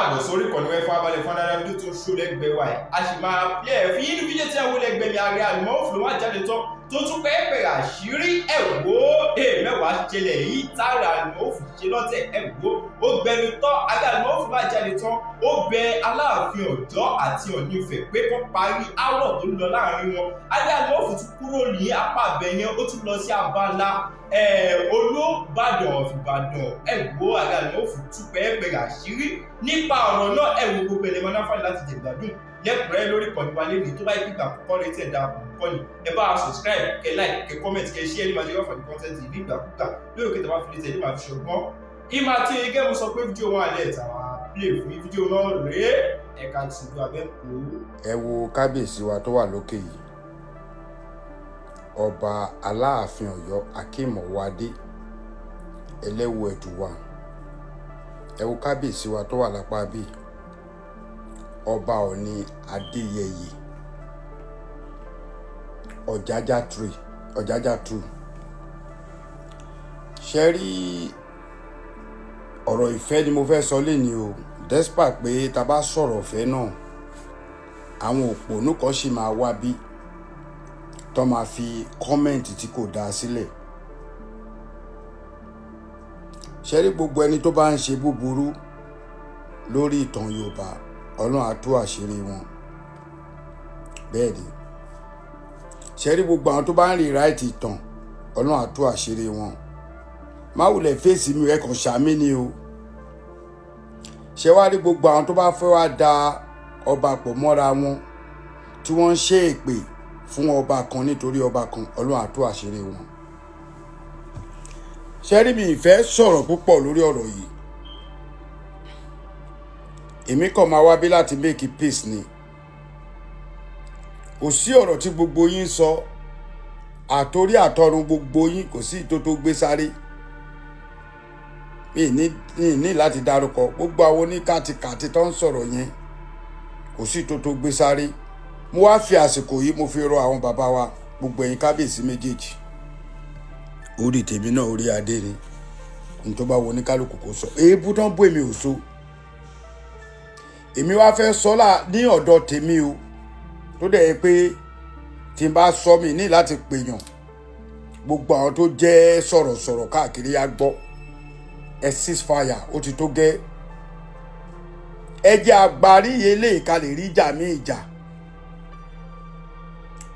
káàbọ̀ sórí ìkànnì wẹ́fọ́ abalẹ̀ fún adára fídíò tó ṣó lẹ́gbẹ̀ẹ́ wa ẹ̀ a sì máa play ẹ̀ fi inú fídíò tí àwọn lẹ́gbẹ̀ẹ́ mi ààrẹ àlùmọ́ òfin wá jáde tán tó tún pẹ́ẹ́pẹ́ àṣírí ẹ̀wọ́ mẹ́wàá ṣẹlẹ̀ yìí tára àlùmọ́ òfin ṣe lọ́tẹ̀ ẹ̀wọ́ ó gbẹnu tán ààrẹ àlùmọ́ òfin wá jáde tán ó bẹ Aláàfin Ọ̀yọ́ àti Ọ̀ọ̀ni Ifẹ̀ pé kó parí áwọ̀ tó lọ láàrin wọn ààrẹ àlùmọ́ òfin tún kúrò ní apá abẹ́yẹn ó tún lọ sí abala Olubadan of Ibadan ẹ̀wọ́ ààrẹ àlùmọ́ òfin tún pẹ́ẹ́pẹ́ àṣírí nípa ọ̀rọ̀ náà ẹ̀wọ̀ gbogbo ẹ̀lẹ́mọ̀ náà fàlẹ́ láti jẹ̀gbádùn lẹ́kùnrẹ́rẹ́ lórí ìkànnì wa lẹ́nu tó bá yẹ kíkà àkọ́kọ́ rẹ̀ tẹ̀ dá àkọ́kọ́ ni ẹ bá subscribe kẹ́ like kẹ́ comment kẹ́ share ní máa ṣe wá fàní content ní ìgbàkúgbà lórí òkè tó bá fi lè tẹ̀lé máa fi ṣọgbọ́n ìmọ̀ àti ege mo sọ pé fídíò wọn àlẹ́ ìtàwọn play fún fídíò náà rèé ẹ̀ka tìlú abẹ́kú. ẹ wo kábíyèsí wa tó wà lókè yìí ọba Aláàfin Ọ̀yọ́ akínmọ̀wádé ẹlẹ́wù ẹ̀dùwà ẹ wo kábíyèsí wa tó wà lápá bíi ọba Ọ̀ọ̀ni Adéyẹyè Ọ̀jájá 2 ṣe rí ọ̀rọ̀ ìfẹ́ ni mo fẹ́ sọ lẹ́ni o despite pé ta bá sọ̀rọ̀ ìfẹ́ náà àwọn òpònú kan sì máa wá bí tó máa fi kọ́mẹ̀ntì tí kò dáa sílẹ̀ ṣe rí gbogbo ẹni tó bá ń ṣe búburú lórí ìtàn Yorùbá Ọlọ́run á tú àṣírí wọn bẹ́ẹ̀ ni ṣe rí gbogbo àwọn tó bá ń rí ráìtì ìtàn Ọlọ́run á tú àṣírí wọn má wulẹ̀ fèsì mi ẹ kàn ṣàmì ni o ṣe wá rí gbogbo àwọn tó bá fẹ́ wá da ọba pọ̀ mọ́ra wọn tí wọ́n ń ṣe èpè fún ọba kan nítorí ọba kan Ọlọ́run á tú àṣírí wọn ṣe rí mi ìfẹ́ sọ̀rọ̀ púpọ̀ lórí ọ̀rọ̀ yìí èmi kàn máa wá bí láti make peace ni kò sí ọ̀rọ̀ tí gbogbo yín sọ àtòrí àtọ̀run gbogbo yín kò sí ìtò tó gbé sáré mi ní láti dárúkọ gbogbo àwọn oníkàtìkàtì tó ń sọ̀rọ̀ yẹn kò sí ìtò tó gbé sáré mo wá fi àsìkò yìí mo fi rọ àwọn bàbá wa gbogbo ẹ̀yin kábíyèsí méjèèjì orí tèmi náà orí adé ni ní tó bá wo oníkálukú kò sọ èébú tán bó èmi ò so èmi wá fẹ́ sọ́lá ní ọ̀dọ̀ tèmi o tó dẹ̀ pé tí n bá sọ mi ní láti pèèyàn gbogbo àwọn tó jẹ́ sọ̀rọ̀sọ̀rọ̀ káàkiri á gbọ́ ẹ ceasefire ó ti tó gẹ́ ẹ jẹ́ agbárí eléyìí ká lè rí ìjà mí ìjà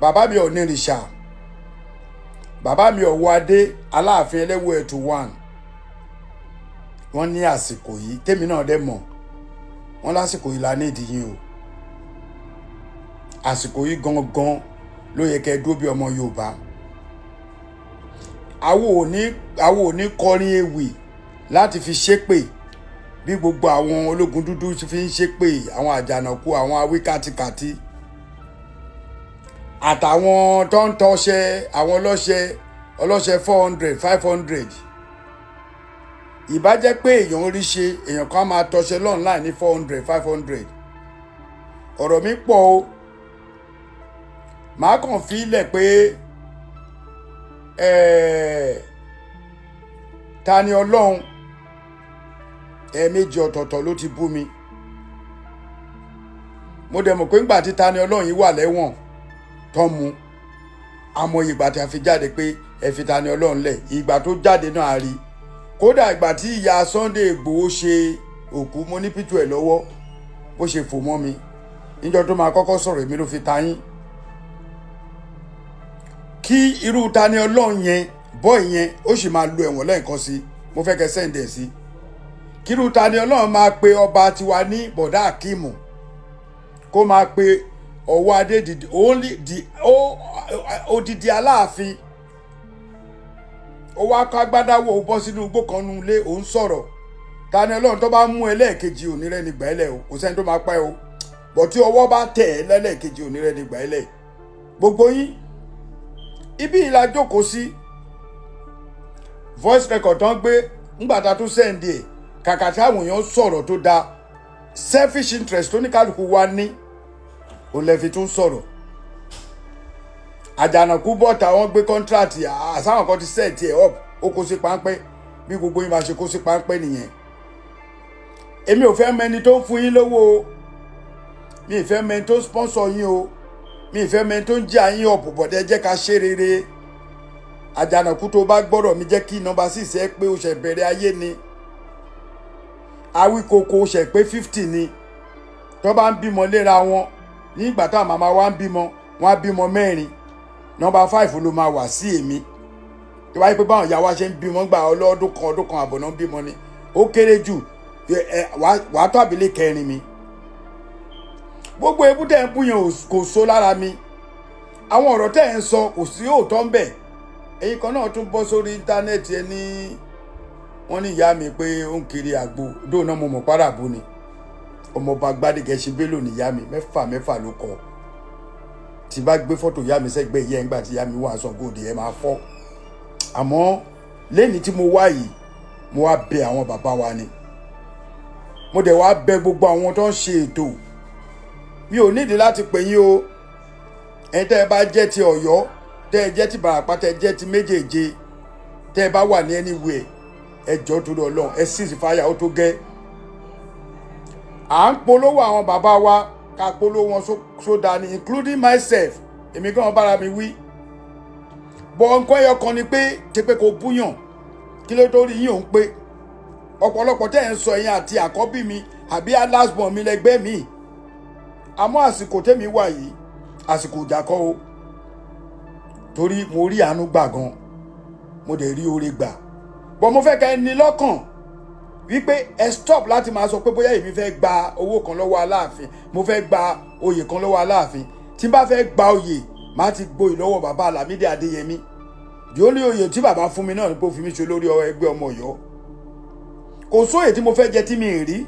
bàbá mi onírìṣà bàbá mi ọ̀wọ́ adé Aláàfin ẹlẹ́wù ẹ̀tù 1 wọ́n ní àsìkò yìí tèmi náà dẹ̀ mọ̀ wọ́n lásìkò yìí la ní ìdíyìn o àsìkò yìí gangan ló yẹ kẹ́ dúró bí ọmọ Yorùbá àwo ò ní kọrin ewì láti fi ṣépè bí gbogbo àwọn ológun dúdú fi ń ṣépè àwọn àjànàkú àwọn awíkàtìkàtì àtàwọn tó ń tọṣẹ àwọn ọlọ́ṣẹ 400 500 ìbá jẹ́ pé èèyàn rí ṣe èèyàn kan máa tọṣẹ online ní 400 500 ọ̀rọ̀ mi pọ̀ o màá kàn fi ilẹ̀ pé ta ni Ọlọ́run ẹ̀ẹ̀mejì ọ̀tọ̀ọ̀tọ̀ ló ti bú mi mo dẹ̀ mọ̀ pé ńgbà tí ta ni Ọlọ́run yìí wà lẹ́wọ̀n tán mu àmọ́ ìgbà tí a fi jáde pé ẹ fi ta ni Ọlọ́run lẹ̀ ìgbà tó jáde náà a rí kódà ìgbà tí ìyá Sunday Igboho ṣe òkú mo ní pítù ẹ̀ lọ́wọ́ bó ṣe fò mọ́ mi níjọ́ tó máa kọ́kọ́ sọ̀rọ̀ èmi ló fi ta yín kí irú ta ni Ọlọ́run yẹn bọ́ ìyẹn ó sì máa lo ẹ̀wọ̀n lẹ́ẹ̀kan sí mo fẹ́ kẹ́ sẹ́ǹdẹ̀ sí kí irú ta ni Ọlọ́run máa pe ọba tiwa ní bọ̀dá Akíìmù kó máa pe ọwọ́ adé odidi Aláàfin ó wá ká gbádáwò ó bọ́ sínú igbó kan nu ilé òun sọ̀rọ̀ ta ni Ọlọ́run tó bá mú ẹlẹ́ẹ̀kejì onírẹ́ ní gbẹ́lẹ̀ o kò sẹ́ni tó máa pẹ́ o bọ̀ tí ọwọ́ bá tẹ̀ ẹ́ lẹ́lẹ́ẹ̀kejì onírẹ́ ní gbẹ́lẹ̀ gbogbo yín ibi ìlà jókòó sí voice record tán gbé ńgbàtà tó sẹ́ǹdì ẹ̀ kàkà tí àwọn èèyàn sọ̀rọ̀ tó da selfish interest tó ní kálukú wá ní òun lè fi tún sọ̀rọ̀ àjànàkú bọ́ta wọ́n gbé kọ́ńtrátì àsáwọn kan ti sẹ́ẹ̀tì ẹ̀ up ó kó sí páńpẹ́ bí gbogbo yín máa ṣe kó sí páńpẹ́ nìyẹn èmi ò fẹ́ mẹni tó ń fún yín lówó o, mi ì fẹ́ mẹni tó ń sponsor yín o, mi ì fẹ́ mẹni tó ń jẹ́ àyín ọ̀pọ̀ bọ̀dẹ̀ jẹ́ ká ṣe rere. Àjànàkú tó bá gbọ́dọ̀ mi jẹ́ kí nọ́mbà 6 ẹ pé o ṣẹ̀ bẹ̀rẹ̀ ayé ni. Awíkoko o ṣẹ̀ pé 50 ni. Tó bá ń bímọ léra wọn ní ìgbà táwọn màmá wa ń bímọ wọn á bímọ 4. Nọ́mbà 5 ló máa wà sí èmi. Tó bá yẹ pé báwọn ìyá wa ṣe ń bímọ gbà ọlọ́dún kan àbọ̀ náà ń bímọ ni ó kéré jù wàá tó àbílẹ̀ 4 mi. Gbogbo ebú tẹ̀ ń bú yẹn kò so lára mi. Àwọn ọ̀rọ̀ tẹ̀ ń sọ kò sí òótọ́ ń bẹ̀. Èyí kan náà tún bọ́ sórí íńtánẹ́ẹ̀tì ẹ ní wọ́n ní ìyá mi pé ó ń kiri àgbo dóò náà mo mọ̀ páràbó ni. Ọmọọba Gbádégẹṣin Bello ní ìyá mi 6 ló kọ. Tí bá gbé fọ́tò ìyá mi sẹ́gbẹ́ ìyá ẹ̀ ńgbà tí ìyá mi wà sọ́gòdì ẹ̀ máa fọ́. Àmọ́ lẹ́ni tí mo wá yìí mo wá bẹ àwọn bàbá wa ni. Mo dẹ̀ wá bẹ gbogbo àwọn tó ń ṣe ètò. Mi ò nídìí láti pè yín o. Ẹ̀yin tẹ́ ẹ bá jẹ́ ti Ọ̀yọ́, tẹ́ ẹ jẹ́ ti Ìbàràpá, tẹ́ ẹ jẹ́ ti méjèèje, tẹ́ ẹ bá wà ní anywhere, ẹ jọ̀ọ́ torí Ọlọ́run ẹ cease fire ó tó gẹ́. À ń polówó àwọn bàbá wa ká polówó wọn sódà ni including myself. Èmi gan bára mi wí. Bọ̀ nǹkan ẹyọ kan ni pé ṣe pé kò búyàn kí ló tó rí yín òun pé ọ̀pọ̀lọpọ̀ tẹ́ ẹ̀ ń sọ ẹ̀yin àti àkọ́bí mi àbí lastborn mi lẹ́gbẹ́ mi. Àmọ́ àsìkò tẹ́mi wà yìí àsìkò ìjà kọ́ o, torí mo rí àánú gbà gan, mo dẹ̀ rí oore gbà. Bọ̀ mo fẹ́ kẹ́ ẹ ní lọ́kàn wípé ẹ stop láti máa sọ pé bóyá èmi fẹ́ gba owó kan lọ́wọ́ Aláàfin, mo fẹ́ gba oyè kan lọ́wọ́ Aláàfin. Tí n bá fẹ́ gba oyè máa ti gboyè lọ́wọ́ bàbá Lámídì Adéyẹmí. Di ó ní oyè tí bàbá fún mi náà ni pé ó fi mí ṣe olórí ẹgbẹ́ ọmọ Ọ̀yọ́. Kò sóyè tí mo fẹ́ jẹ tí mi ì rí.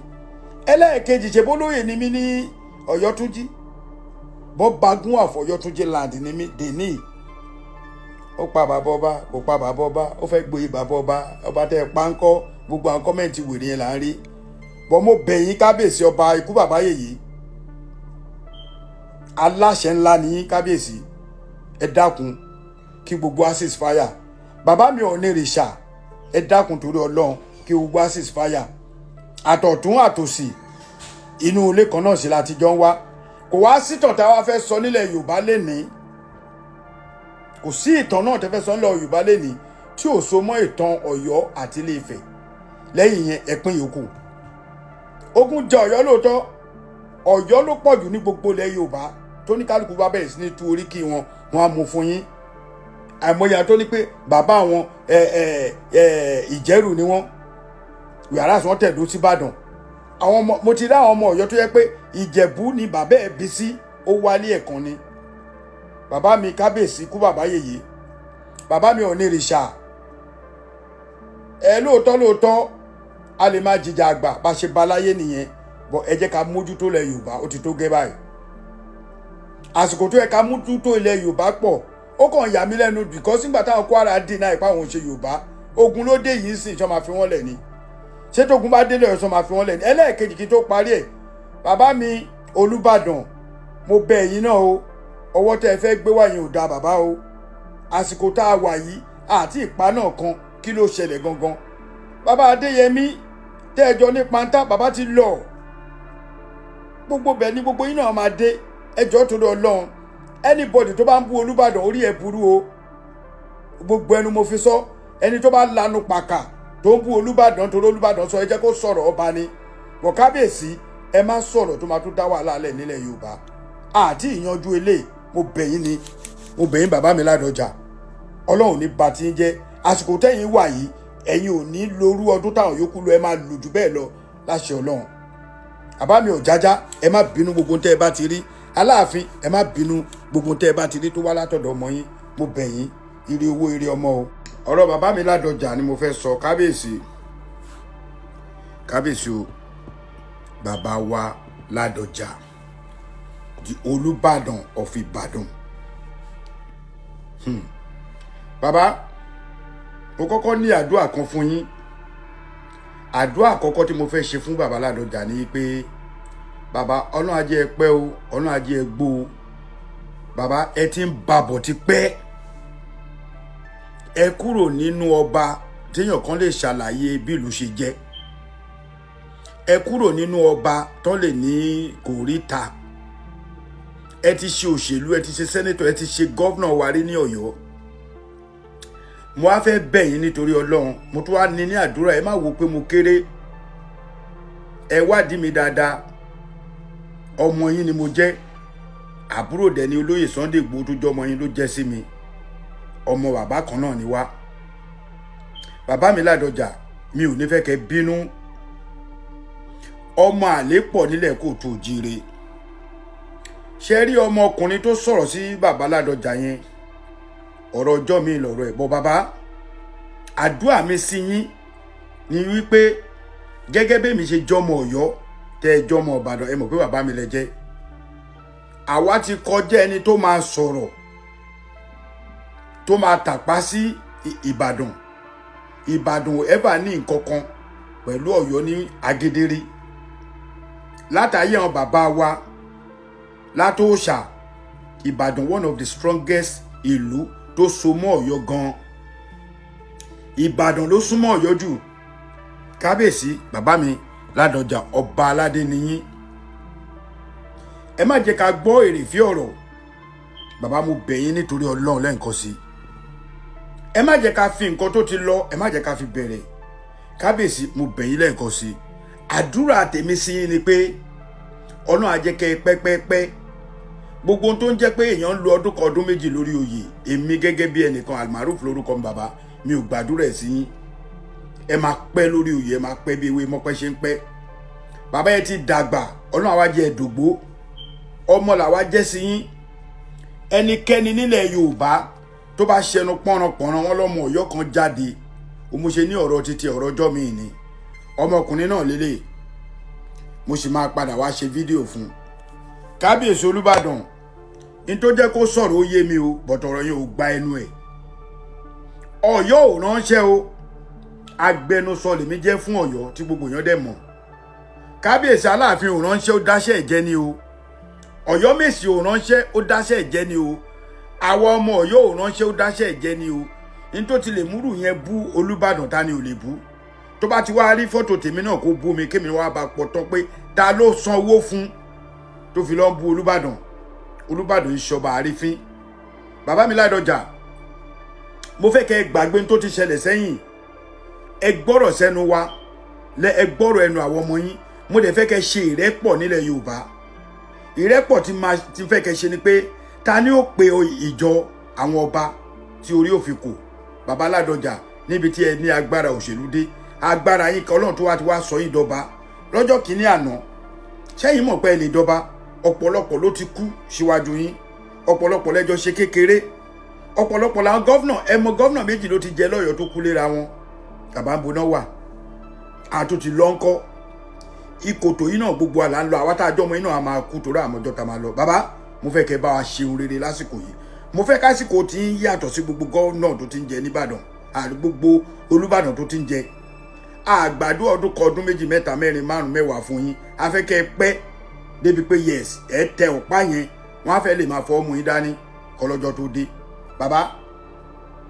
Ẹlẹ́ẹ̀kejì ṣe bó lóyè ni mí ní Ọ̀yọ́túnjí. Bọ́ bagún àfọ̀yọ́túnjí land ni mí dèní. Ó pa bàbá ọba, kò pa bàbá ọba, ó fẹ́ gboyè bàbá ọba tẹ́ ẹ pa ń kọ́, gbogbo àwọn kọ́mẹ̀ntì wèrè yẹn là ń rí. Bọ́ mo bẹ̀ yín Kábíyèsí ọba ikú bàbá yèyí. Aláṣẹ ńlá ni yín Kábíyèsí. Ẹ dákun kí gbogbo cease fire. Bàbá mi ò ní rìṣà, ẹ dákun torí Ọlọ́run kí gbogbo cease fire. Àtọ̀tún àtòsì inú ilé kan náà sí láti jọ ń wá. Kò wá sí ìtàn tá a wá fẹ́ sọ nílẹ̀ Yorùbá lénìí. Kò sí ìtàn náà tẹ́ fẹ́ sọ nílẹ̀ Yorùbá lénìí tí ò so mọ́ ìtàn Ọ̀yọ́ àti Ilé Ifẹ̀. Lẹ́yìn yẹn ẹ̀pin yòókù. Ogun jà Ọ̀yọ́ lóòótọ́. Ọ̀yọ́ ló pọ̀ jù ní gbogbo ilẹ̀ Yorùbá. Tó ní kálukú bá bẹ̀rẹ̀ sí ní tú oríkì wọn á mú fún yín. Àìmọye tó ní pé bàbá wọn Ìjẹ̀rù ni wọ́n. Yàrá sọ tẹ̀dó sí Ìbàdàn. Àwọn ọmọ mo ti rí àwọn ọmọ Ọ̀yọ́ tó yẹ pé Ìjẹ̀bú ni bàbá ẹ̀ bí sí, ó wálé ẹ̀kan ni. Bàbá mi Kábíyèsí kú bàbá yèyé. Bàbá mi ò ní rìṣà. Lóòótọ́ a lè máa jìjà àgbà bá ṣe ba láyé nìyẹn. Bọ̀ ẹ jẹ́ ká mójútó ilẹ̀ Yorùbá ó ti tó gẹ́ báyìí. Àsìkò tó yẹ ká mójútó ilẹ̀ Yorùbá pọ̀. Ó kàn yà mí lẹ́nu because nígbà táwọn Kwara dínà ìpá àwọn ṣe Yorùbá. Ogun ló dé yìí sìn ṣọ́ máa fi wọ́n lẹ̀ ni. Ṣé tógun bá délé ọ̀ṣọ́ máa fi wọ́n lẹ̀ ni. Ẹlẹ́ẹ̀kejì kí tó parí ẹ̀. Bàbá mi Olúbàdàn mo bẹ̀ ẹ̀yin náà o. Ọwọ́ tẹ́ ẹ fẹ́ gbé wá yẹn ò da bàbá o. Àsìkò tá a wà yìí àti ìpa náà kan kí ló ṣẹlẹ̀ gangan. Bàbá Adéyẹmí tẹ́ ẹ jọ ní pantá bàbá ti lọ. Gbogbo bẹ̀ ni gbogbo yín náà máa dé. Ẹjọ́ torí Ọlọ́run. Anybody tó bá ń bú Olúbàdàn orí ẹ̀ burú o. Gbogbo ẹnu mo fi sọ. Ẹni tó bá lanu pàkà tó ń bú Olúbàdàn torí Olúbàdàn sọ ẹ jẹ́ kó sọ̀rọ̀ ọba ni. Bọ̀ Kábíyèsí ẹ má sọ̀rọ̀ tó máa tún dá wàhálà lẹ̀ nílẹ̀ Yorùbá. Àti ìyanjú eléyìí mo bẹ̀ yín ni. Mo bẹ̀ yín bàbá mi Ládọjà. Ọlọ́run ní ba ti ń jẹ́. Àsìkò tẹ́yìn wà yìí ẹ̀yin ò ní lórú ọdún táwọn yòókù lọ ẹ máa lù jù bẹ́ẹ̀ lọ láṣẹ Ọlọ́run. Bàbá mi ò jájá ẹ má bínú gbogbo tẹ́ ẹ bá ti rí. Aláàfin ẹ má bínú gbogbo tẹ́ ẹ bá ti rí tó wá látọ̀dọ̀ ọmọ yín. Mo bẹ̀ yín ire owó ire ọmọ o. Ọ̀rọ̀ bàbá mi Ládọjà ni mo fẹ́ sọ. Kábíyèsí o bàbá wa Ládọjà the Olubadan of Ibadan. Bàbá mo kọ́kọ́ ní àdúrà kan fún yín. Àdúrà àkọ́kọ́ tí mo fẹ́ ṣe fún bàbá Ládọjà ni pé bàbá Ọlọ́run á jẹ́ ẹ pẹ́ o, Ọlọ́run á jẹ́ ẹ gbó o. Bàbá ẹ ti ń babọ̀ ti pẹ́. Ẹ kúrò nínú ọba téèyàn kan lè ṣàlàyé bí ìlú ṣe jẹ́. ẹ kúrò nínú ọba tán lè ní kò rí ta. Ẹ ti ṣe òṣèlú, ẹ ti ṣe sẹ́nétọ̀, ẹ ti ṣe gọ́vnà wa rí ní Ọ̀yọ́. Mo wá fẹ́ bẹ̀ yín nítorí Ọlọ́run, mo tún wá ní àdúrà, ẹ má wò pé mo kéré. Ẹ wádìí mi dáadáa. Ọmọ yín ni mo jẹ́. Àbúrò dẹ̀ ni olóyè Sunday Igboho tó jẹ́ ọmọ yín ló jẹ́ sí mi. Ọmọ bàbá kan náà ni wá. Bàbá mi Ládọjà, mi ò ní fẹ́ kẹ́ bínú. Ọmọ àlè pọ̀ nílẹ̀ Kóòtù Òjíire. Ṣé rí ọmọkùnrin tó sọ̀rọ̀ sí bàbá Ládọjà yẹn? Ọ̀rọ̀ ọjọ́ mi lọ̀rọ̀ ẹ̀ bọ́ bàbá. Àdúrà mi sí yín ni wípé gẹ́gẹ́ bí mi ṣe jọmọ Ọ̀yọ́ tẹ́ ẹ jọmọ Ìbàdàn, ẹ mọ̀ pé bàbá mi lẹ jẹ́. Àwa ti kọjá ẹni tó máa sọ̀rọ̀ tó máa tàpá sí Ìbàdàn. Ìbàdàn ẹ̀bà ní nǹkan kan pẹ̀lú Ọ̀yọ́ ní agedere. Látàyé àwọn bàbá wa látòòṣà, Ìbàdàn one of the strongest ìlú tó so mọ́ Ọ̀yọ́ gan. Ìbàdàn ló súnmọ́ Ọ̀yọ́ jù. Kábíyèsí bàbá mi Ládọjà, ọba aládé ni yín. Ẹ má jẹ́ ká gbọ́ èrèfé ọ̀rọ̀. Bàbá mo bẹ̀ yín nítorí Ọlọ́run lẹ́ǹkan sí. Ẹ má jẹ́ ká fi nǹkan tó ti lọ, ẹ má jẹ́ ká fi bẹ̀rẹ̀. Kábíyèsí mo bẹ̀ yín lẹ́ǹkan sí. Àdúrà tèmi sí yín ni pé Ọlọ́run á jẹ́ kẹ́ pẹ́pẹ́pẹ́. Gbogbo ohun tó ń jẹ́ pé èèyàn ń lo ọdún kan ọdún méjì lórí oyè, èmi gẹ́gẹ́ bí ẹnìkan Almaroof lórúkọ mi bàbá, mi ò gbàdúrà ẹ̀ sí yín. Ẹ máa pẹ́ lórí oyè, ẹ máa pẹ́ bí ewé mọ́pẹ́ ṣe ń pẹ́. Bàbá ẹ ti dàgbà, Ọlọ́run á wá jẹ́ ẹ̀dògbó. Ọmọ làwa jẹ́ sí yín. Ẹnikẹ́ni nílẹ̀ Yorùbá tó bá ṣẹnu pọ́nranpọ̀nran wọn lọ́mọ Ọ̀yọ́ kan jáde, ó mo ṣe ní ọ̀rọ̀ títí ọ̀rọ̀ ọjọ́ mi ni. Ọmọkùnrin náà lélẹ̀, mo sì máa padà wá ṣe fídíò fún. Kábíyèsí Olúbàdàn, in tó jẹ́ kó sọ̀rọ̀ ó yé mi o, bọ̀tọ̀rọ̀ yẹn ò gba ẹnu ẹ̀. Ọ̀yọ́ ò ránṣẹ́ o. Agbẹnusọ lèmi jẹ́ fún Ọ̀yọ́ tí gbogbo èèyàn dẹ̀ mọ̀. Kábíyèsí Aláàfin ò ránṣẹ́, ó dáṣẹ́ ìjẹ́ ni o. Ọ̀yọ́ Mèsì ò ránṣẹ́, ó dáṣẹ́ ìjẹ́ ni o. Àwọn ọmọ Ọ̀yọ́ ò ránṣẹ́, ó dáṣẹ́ ìjẹ́ ni o. In tó ti lè múrù yẹn bú Olúbàdàn ta ni ò lè bú. Tó bá ti wá rí fọ́tò tèmi náà kó bú mi, kémi wá bá pọ̀tọ́ pé ta ló san owó fún tó fi lọ bú Olúbàdàn. Olúbàdàn ìṣọba àrífín. Bàbá mi Ládọjà, mo fẹ́ kẹ́ gbàgbé tó ti ṣẹlẹ̀ sẹ́yìn. Ẹ gbọ́rọ̀ sẹ́nu wa, ẹ gbọ́rọ̀ ẹnu àwọn ọmọ yín. Mo dẹ̀ fẹ́ kẹ́ ṣe ìrẹ́pọ̀ nílẹ̀ Yorùbá. Ìrẹ́pọ̀ tí fẹ́ kẹ́ ṣe ni pé ta ni ó pe ìjọ àwọn ọba tí orí òfin kò. Bàbá Ládọjà, níbi tí ẹ ní agbára òṣèlú dé, agbára yín kan Ọlọ́run tó wá ti wá sọ yín dọba. Lọ́jọ́ kìíní àná, ṣẹ́yìn mọ̀ pé ẹ lè dọba. Ọ̀pọ̀lọpọ̀ ló ti kú síwájú yín. Ọ̀pọ̀lọpọ̀ lẹ́jọ́ ṣe kékeré. Ọ̀pọ̀lọpọ̀ làwọn gọ́vnà, ẹ mọ̀ gọ́vnà méjì ló ti jẹ lọ́yọ̀ọ́ tó kú léra wọn. Bàbá ń boná wà. Àtúntì lọ́ńkọ́. Ìkòtò yìí náà gbogbo àlà ń lọ. Àwa tá a jọmọ yìí náà a máa kú torí àmọ́jọ́ ta máa lọ. Bàbá, mo fẹ́ kẹ́ bá wa ṣeun rere lásìkò yìí. Mo fẹ́ kásìkò tí ń yàtọ̀ sí gbogbo gọ́vnà tó ti ń jẹ níbàdàn. Àti gbogbo Olúbàdàn tó ti ń jẹ. Àgbàdo ọdún kan ọdún méjì mẹ́ta mẹ́rin márùn mẹ́wàá fún yín. A fẹ́ kẹ́ pẹ́ débi pé yes, ẹ tẹ ọ̀pá yẹn. Wọ́n á fẹ́ lè máa fọ́ ọmọ yín dání kọlọ́jọ́ tó dé. Bàbá,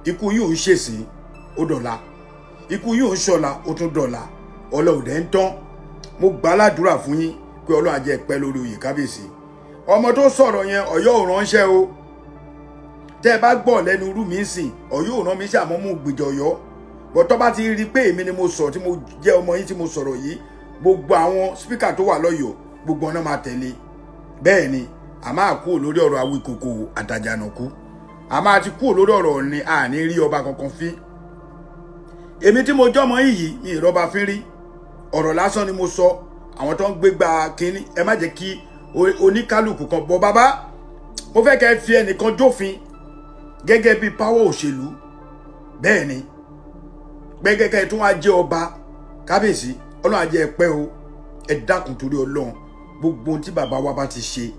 ikú yìí ò ń ṣèṣì, ó dọ̀la. Ikú yìí ò ń ṣọ̀la, ó tún dọ̀la. Ọlọ́ọ̀dẹ̀ ń tán. Mo gbà ládùúrà fún yín pé Ọlọ́run á jẹ́ pẹ́ lórí oyè Kábíyèsí. Ọmọ tó sọ̀rọ̀ yẹn Ọ̀yọ́ ò ránṣẹ́ o. Tẹ́ ẹ bá gbọ́ lẹ́nu irú mi sìn, Ọ̀yọ́ ò rán mi sí àmọ́ mú gbèjọ Ọ̀yọ́. Bọ̀tọ́ bá ti rí pé èmi ni mo sọ tí mo jẹ́ ọmọ yín tí mo sọ̀rọ̀ yìí, gbogbo àwọn spíkà tó wà lọ́yọ̀ọ́ gbogbo ọ̀nà máa tẹ̀lé. Bẹ́ẹ̀ ni a máa kú lórí ọ̀rọ̀ Awíkòkò àtàjànàkú. A máa ti kú lórí ọ̀rọ̀ ni a ní rí ọba kankan fín. Èmi tí mo jọmọ yìí mi ìrọba fín rí. Ọ̀rọ̀ lásán ni mo sọ. Àwọn tó ń gbégbá kínní, ẹ má jẹ́ kí oníkálùkù kan bọ́. Bàbá, mo fẹ́ kẹ́ fi ẹnìkan jófin gẹ́gẹ́ bí power òṣèlú. Bẹ́ẹ̀ ni gbẹ́gẹ́gẹ́ tó wá jẹ́ ọba. Kábíyèsí, Ọlọ́run á jẹ́ pẹ́ o. Ẹ dákun torí Ọlọ́run, gbogbo ohun tí bàbá wa bá ti ṣe,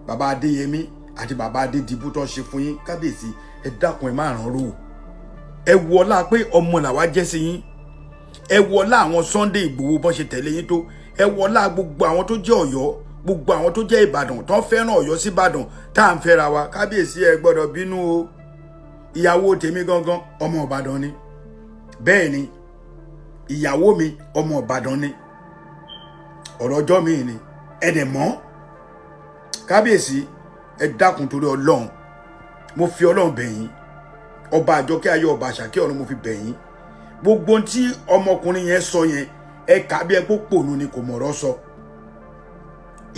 bàbá Adéyẹmí àti bàbá Adédìbú tó ṣe fún yín, Kábíyèsí, ẹ dákun ẹ má ràn ró. Ẹ wo ọlá pé ọmọ làwa jẹ́ sí yín. Ẹ wo ọlá àwọn Sunday Igboho bó ṣe tẹ̀lé yín tó. Ẹ wo ọlá gbogbo àwọn tó jẹ́ Ọ̀yọ́, gbogbo àwọn tó jẹ́ Ìbàdàn tó fẹ́ràn Ọ̀yọ́ sí Ìbàdàn tá à ń fẹ́ra wa. Kábíyèsí, ẹ gbọ́dọ̀ bínú o. Ìyàwó tèmi gangan ọmọ Ìbàdàn ni. Bẹ́ẹ̀ ni ìyàwó mi ọmọ Ìbàdàn ni. ọ̀rọ̀ ọjọ́ mi ni ẹ dẹ̀ mọ̀ kábíyèsí ẹ dákun torí ọlọ́run mo fi ọlọ́run bẹ̀ yín ọba àjọkẹ́ ayé ọba àṣàkẹ́ ọ̀run mo fi bẹ̀ yín gbogbo tí ọmọkùnrin yẹn sọ yẹn ẹ kà bí ẹ kó pònú ni kò mọ̀rọ̀ sọ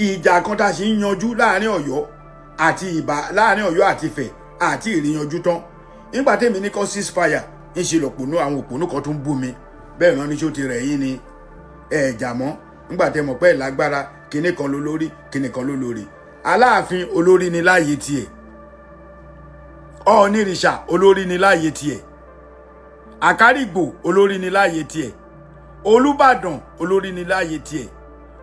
ìjà kan tá a sì ń yanjú láàrin Ọ̀yọ́ àti Ifẹ̀ àti ìrìnyanjú tán nígbà tèmi ní kọ́ ceasefire ń ṣe lọ̀pọ̀nú àwọn òpònú kan tó ń bú mi bẹ́ẹ̀ náà ní ṣó ti rẹ̀ yín ni ẹ̀ẹ̀jà mọ́ nígbà tẹ́ mọ̀ pé ẹ̀ lágbára kinní kan ló lórí kinní kan ló lórí Aláàfin olórí ni láàyè tiẹ̀ Ọ̀ọ̀nìrìṣà olórí ni láàyè tiẹ̀ Àkárìgbò olórí ni láàyè tiẹ̀ Olúbàdàn olórí ni láàyè tiẹ̀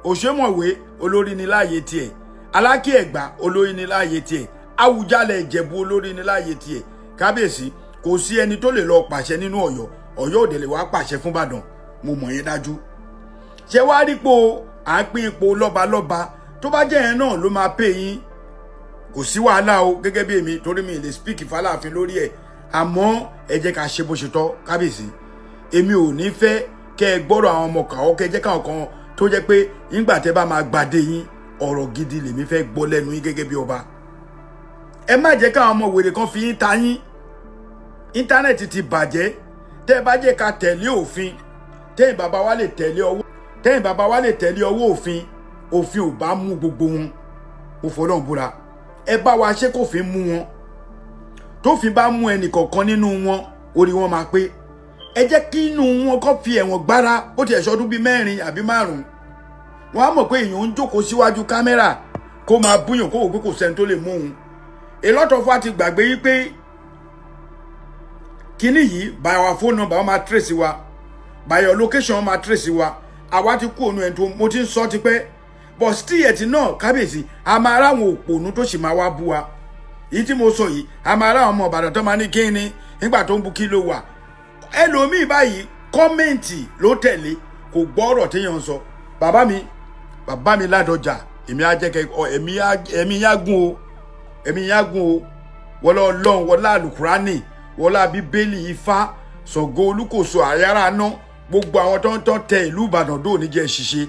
Òṣèmọ̀wé olórí ni láàyè tiẹ̀ Aláké Ẹ̀gbá olórí ni láàyè tiẹ̀ Awùjalẹ̀ Ìjẹ̀bú olórí ni láàyè tiẹ̀ kábíyèsí kò sí ẹni tó lè lọ pàṣẹ nínú Ọ̀yọ́ Ọ̀yọ́ òde lè wá pàṣẹ fún Ìbàdàn mo mọ̀ yẹn dájú ṣé wàá rí ipò à ń pín ipò lọ́balọ́ba tó bá jẹ́ yẹn náà ló máa pè yín kò sí wàhálà o gẹ́gẹ́ bí èmi torí mi lè speak f'Aláàfin lórí ẹ̀ àmọ́ ẹ jẹ́ ká ṣe bó ṣe tọ́ kábíyèsí èmi ò ní fẹ́ kẹ́ ẹ gbọ́rọ̀ àwọn ọmọ kàwọ́ kẹ́ ẹ jẹ́ káwọn kan tó jẹ́ pé nígbà tẹ́ bá máa gbàdé yín ọ̀rọ̀ gidi lèmi fẹ́ gbọ́ lẹ́nu yín gẹ́gẹ́ bí ọba ẹ má jẹ́ káwọn ọmọ wèrè kan fi yín ta yín íńtánẹ́ẹ̀tì ti bàjẹ́ tẹ́ ẹ bá jẹ́ ká tẹ̀lé òfin tẹ́yìn bàbá wa lè tẹ̀lé ọwọ́ òfin ò bá mú gbogbo wọn mo fọlọ́run búra ẹ bá wa ṣe kófin mú wọn tófin bá mú ẹnì kọ̀ọ̀kan nínú wọn orí wọn máa pé ẹ jẹ́ kí inú wọn kó fi ẹ̀wọ̀n gbára ó ti ẹ̀ṣọ́dún bíi 4 àbí 5 wọn á mọ̀ pé èèyàn ń jókòó síwájú kámẹ́rà kó máa búyàn kó wò pé kò sẹ́ni tó lè mú òun èlọ́tọ̀fọ́ ti gbàgbé yí pé kíní yìí by our phone number wọn máa trace wa by your location wọn máa trace wa àwa ti kú òun ẹ̀ tó mo ti ń sọ tipẹ́ but still ẹ̀tì náà kábíyèsí a máa ráwọn òpònú tó sì máa wá bú wa èyí tí mo sọ yìí a máa ráwọn ọmọ Ìbàdàn tó máa ní kí ni nígbà tó ń bu kí ló wà ẹlòmíì báyìí kọ́mẹ́ǹtì ló tẹ̀lé kò gbọ́ ọ̀rọ̀ téèyàn sọ bàbá mi Ládọjà èmi á jẹ́ kẹ́ ẹ̀mí yágùn o wọlé Ọlọ́run wọlé àlùkùránì wọlé Bíbélì Ifá Ṣàngó Olúkòso àyàrá ná gbogbo àwọn tó ń tọ́ tẹ ìlú Ìbàdàn dò ní jẹ́ ṣiṣẹ́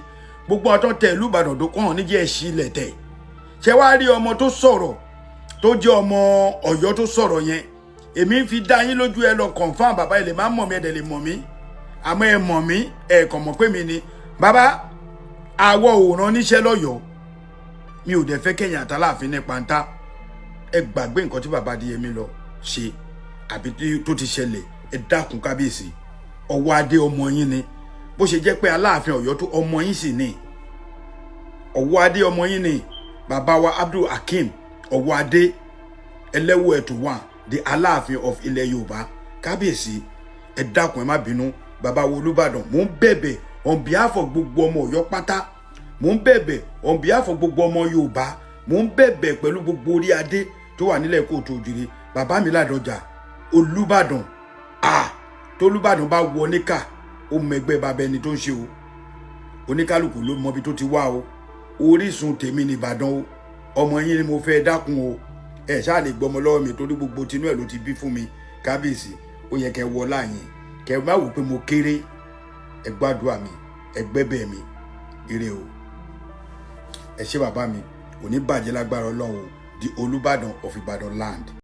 gbogbo àwọn tó ń tẹ ìlú Ìbàdàn dò kàn ní jẹ́ ṣí ilẹ̀ tẹ̀ ṣé wàá rí ọmọ tó sọ̀rọ̀ tó jẹ́ ọmọ Ọ̀yọ́ tó sọ̀rọ̀ yẹn èmi ń fi dá yín lójú ẹ lọ confam bàbá ẹ lè má mọ̀ mí ẹ dẹ̀ lè mọ̀ mí àmọ́ ẹ mọ̀ mí ẹ kàn mọ̀ pé mi ni bàbá àwọ̀ òòràn níṣẹ́ lọ́yọ̀ọ́ mi ò dẹ̀ fẹ́ kẹ́yìn àtàláàfin ní pàǹtá ẹ gbàgbé nǹkan tí bàbá Adéyẹmí lọ ṣe àbí tó ti ṣẹlẹ̀ ẹ dákun kábíyèsí ọwọ́ adé ọmọ yín ni bó ṣe jẹ́ pé Aláàfin Ọ̀yọ́ tó ọmọ yín sì ni ọwọ́ adé ọmọ yín ni bàbá wa Abdul Hakeem ọwọ́ adé ẹlẹ́wọ̀ ẹ̀tù wà the Aláàfin of ilẹ̀ Yorùbá kábíyèsí ẹ dákun ẹ má bínú bàbá wo Olúbàdàn mò ń bẹ̀bẹ̀ on behalf of gbogbo ọmọ Ọ̀yọ́ pátá mò ń bẹ̀bẹ̀ on behalf of gbogbo ọmọ Yorùbá mò ń bẹ̀bẹ̀ pẹ̀lú gbogbo orí adé tó wà nílẹ̀ Kóòtù Òjìrì bàbá mi Ládọjà Olúbàdàn tó Olúbàdàn bá wọ níkà ó mẹgbẹ́ bàbá ẹni tó ń ṣe o Oníkálùkù ló mọbi tó ti wá o orísun tèmi ní Ìbàdàn o ọmọ yín ni mo fẹ́ dákun o ẹ ṣáà lè gbọmọ lọ́wọ́ mi torí gbogbo tinú ẹ̀ ló ti bí fún mi kábíyèsí ó yẹ kẹ́ wọ láàyè kẹ́ má wò pé mo kéré ẹ gbàdúrà mi ẹ gbẹ́bẹ̀ mi ire o ẹ ṣé bàbá mi ò ní bàjẹ́ lágbára Ọlọ́run the Olubadan of Ibadan land.